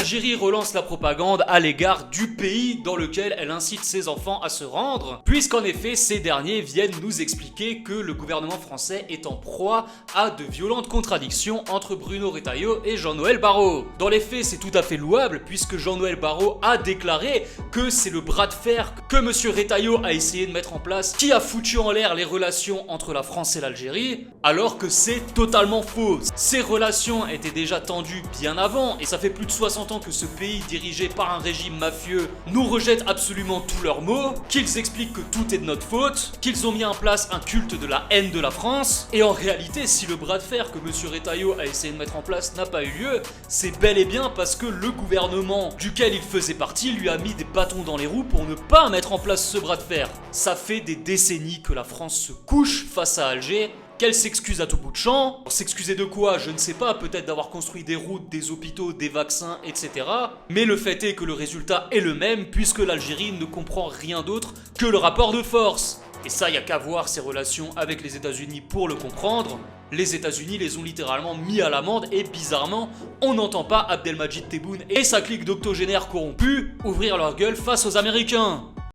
l'Algérie relance la propagande à l'égard du pays dans lequel elle incite ses enfants à se rendre, puisqu'en effet ces derniers viennent nous expliquer que le gouvernement français est en proie à de violentes contradictions entre Bruno Retailleau et Jean-Noël Barrot. Dans les faits, c'est tout à fait louable puisque Jean-Noël Barrot a déclaré que c'est le bras de fer que monsieur Retailleau a essayé de mettre en place qui a foutu en l'air les relations entre la France et l'Algérie, alors que c'est totalement faux. Ces relations étaient déjà tendues bien avant et ça fait plus de 60 ans que ce pays dirigé par un régime mafieux nous rejette absolument tous leurs maux, qu'ils expliquent que tout est de notre faute, qu'ils ont mis en place un culte de la haine de la France, et en réalité si le bras de fer que monsieur Retailleau a essayé de mettre en place n'a pas eu lieu, c'est bel et bien parce que le gouvernement duquel il faisait partie lui a mis des bâtons dans les roues pour ne pas mettre en place ce bras de fer. Ça fait des décennies que la France se couche face à Alger, qu'elle s'excuse à tout bout de champ. S'excuser de quoi, je ne sais pas, peut-être d'avoir construit des routes, des hôpitaux, des vaccins, etc. Mais le fait est que le résultat est le même puisque l'Algérie ne comprend rien d'autre que le rapport de force. Et ça, y a qu'à voir ses relations avec les États-Unis pour le comprendre. Les États-Unis les ont littéralement mis à l'amende et bizarrement, on n'entend pas Abdelmadjid Tebboune et sa clique d'octogénaires corrompus ouvrir leur gueule face aux Américains.